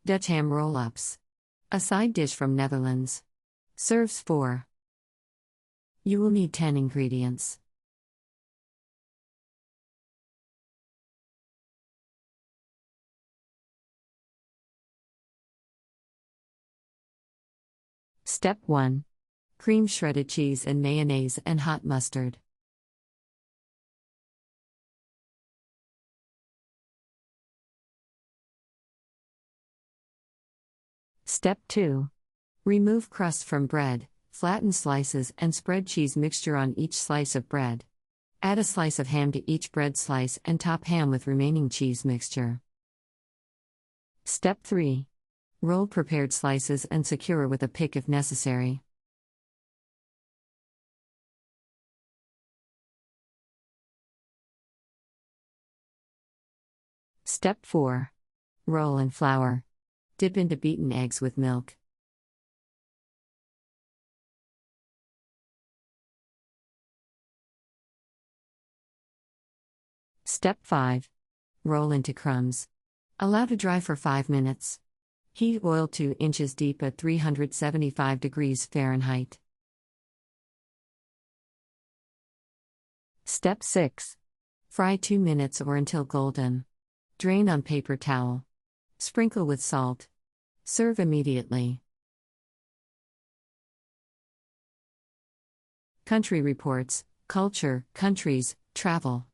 Dutch ham roll-ups. A side dish from Netherlands. Serves 4. You will need 10 ingredients. Step 1. Cream shredded cheese and mayonnaise and hot mustard. Step 2. Remove crust from bread, flatten slices and spread cheese mixture on each slice of bread. Add a slice of ham to each bread slice and top ham with remaining cheese mixture. Step 3. Roll prepared slices and secure with a pick if necessary. Step 4. Roll in flour. Dip into beaten eggs with milk. Step 5. Roll into crumbs. Allow to dry for 5 minutes. Heat oil 2 inches deep at 375 degrees Fahrenheit. Step 6. Fry 2 minutes or until golden. Drain on paper towel. Sprinkle with salt. Serve immediately. Country Reports, Culture, Countries, Travel.